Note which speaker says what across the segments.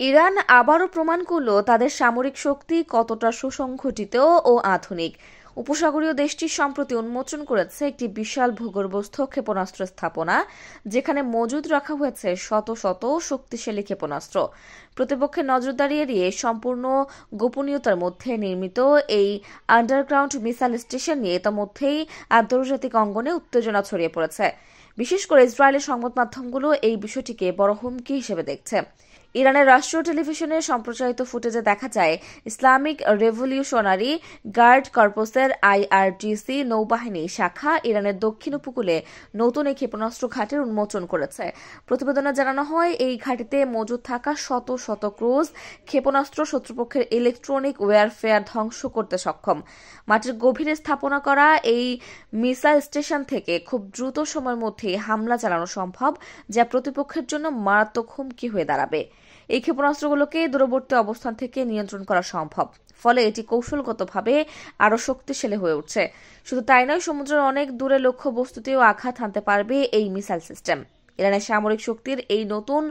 Speaker 1: Iran আবারও প্রমাণ করল তাদের সামরিক শক্তি কতটা সুসংগঠিত ও আধুনিক। উপসাগরীয় দেশটি সম্প্রতি উন্মোচন করেছে একটি বিশাল ভূগর্ভস্থ ক্ষেপণাস্ত্র স্থাপনা, যেখানে মজুদ রাখা হয়েছে শত শত শক্তিশালী ক্ষেপণাস্ত্র। প্রতিপক্ষের নজরদারি এড়িয়ে সম্পূর্ণ গোপনীয়তার মধ্যে নির্মিত এই আন্ডারগ্রাউন্ড মিসাইল স্টেশন নিয়ে ইতোমধ্যেই আন্তর্জাতিক অঙ্গনে উত্তেজনা ছড়িয়ে পড়েছে। বিশেষ করে ইসরায়েলের সংবাদ মাধ্যমগুলো এই বিষয়টিকে বড় হুমকি হিসেবে দেখছে। ইরানের রাষ্ট্রীয় টেলিভিশনে সম্প্রচারিত ফুটেজে দেখা যায় ইসলামিক রেভলিউশনারি গার্ড কর্পসের আইআরজিসি নৌবাহিনী শাখা ইরানের দক্ষিণ উপকূলে নতুন এই ক্ষেপণাস্ত্র ঘাঁটির উন্মোচন করেছে। প্রতিবেদনে জানানো হয়, এই ঘাঁটিতে মজুদ থাকা শত শত ক্রুজ ক্ষেপণাস্ত্র শত্রুপক্ষের ইলেকট্রনিক ওয়্যারফেয়ার ধ্বংস করতে সক্ষম। মাটির গভীরে স্থাপনা করা এই মিসাইল স্টেশন থেকে খুব দ্রুত সময়ের মধ্যে হামলা চালানো সম্ভব, যা প্রতিপক্ষের জন্য মারাত্মক হুমকি হয়ে দাঁড়াবে। এই ক্ষেপণাস্ত্রগুলোকে দূরবর্তী অবস্থান থেকে নিয়ন্ত্রণ করা সম্ভব, ফলে এটি কৌশলগতভাবে আরও শক্তিশালী হয়ে উঠছে। শুধু তাই নয়, সমুদ্রের অনেক দূরে লক্ষ্য বস্তুতেও আঘাত হানতে পারবে এই মিসাইল সিস্টেম। ইরানের সামরিক শক্তির এই নতুন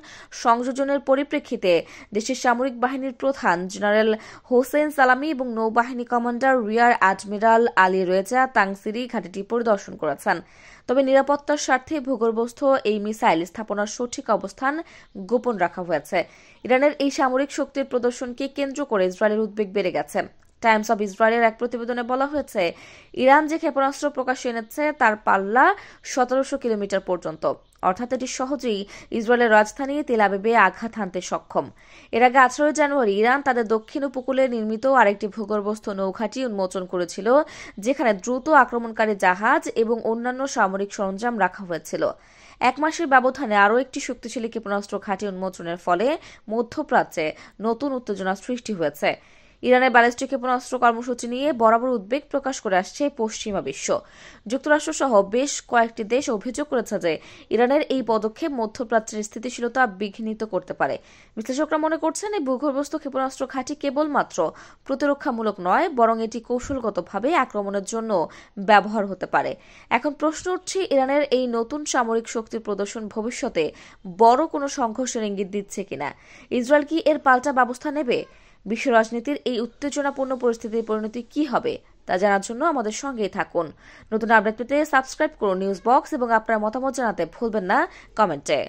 Speaker 1: সংযোজনের পরিপ্রেক্ষিতে দেশের সামরিক বাহিনীর প্রধান জেনারেল হোসেন সালামি এবং নৌবাহিনী commander rear admiral Ali Reza Tangsiri ঘাঁটিটি পরিদর্শন করেছেন। তবে নিরাপত্তার স্বার্থে ভূগর্ভস্থ এই মিসাইল স্থাপনার সঠিক অবস্থান গোপন রাখা হয়েছে। ইরানের এই সামরিক শক্তির প্রদর্শনকে কেন্দ্র করে ইসরায়েলের উদ্বেগ বেড়ে গেছে। টাইমস অব ইসরায়েলের এক প্রতিবেদনে বলা হয়েছে, ইরান যে ক্ষেপণাস্ত্র প্রকাশ্যে এনেছে তার পাল্লা 1700 কিলোমিটার পর্যন্ত, অর্থাৎ এটি সহজেই ইসরায়েলের রাজধানী তেল আবিবে আঘাত হানতে সক্ষম। এর আগে 18 জানুয়ারি ইরান তাদের দক্ষিণ উপকূলে নির্মিত আরেকটি ভূগর্ভস্থ নৌঘাঁটি উন্মোচন করেছিল, যেখানে দ্রুত আক্রমণকারী জাহাজ এবং অন্যান্য সামরিক সরঞ্জাম রাখা হয়েছিল। এক মাসের ব্যবধানে আরও একটি শক্তিশালী ক্ষেপণাস্ত্র ঘাঁটি উন্মোচনের ফলে মধ্যপ্রাচ্যে নতুন উত্তেজনা সৃষ্টি হয়েছে। ইরানের ব্যালিস্টিক ক্ষেপণাস্ত্র কর্মসূচি নিয়ে বরাবর উদ্বেগ প্রকাশ করে আসছে পশ্চিমা বিশ্ব। যুক্তরাষ্ট্রসহ বেশ কয়েকটি দেশ অভিযোগ করেছে যে ইরানের এই পদক্ষেপ মধ্যপ্রাচ্যের স্থিতিশীলতা বিঘ্নিত করতে পারে। বিশ্লেষকরা মনে করছেন, এই ভূগর্ভস্থ ক্ষেপণাস্ত্র ঘাঁটি কেবলমাত্র প্রতিরক্ষামূলক নয়, বরং এটি কৌশলগতভাবে আক্রমণের জন্য ব্যবহার হতে পারে। এখন প্রশ্ন উঠছে, ইরানের এই নতুন সামরিক শক্তির প্রদর্শন ভবিষ্যতে বড় কোনো সংঘর্ষের ইঙ্গিত দিচ্ছে কিনা? ইসরায়েল কি এর পাল্টা ব্যবস্থা নেবে? বিশ্ব রাজনীতির এই উত্তেজনাপূর্ণ পরিস্থিতির পরিণতি কি হবে তা জানার জন্য আমাদের সঙ্গেই থাকুন। নতুন আপডেট পেতে সাবস্ক্রাইব করুন নিউজ বক্স এবং আপনার মতামত জানাতে ভুলবেন না কমেন্টে।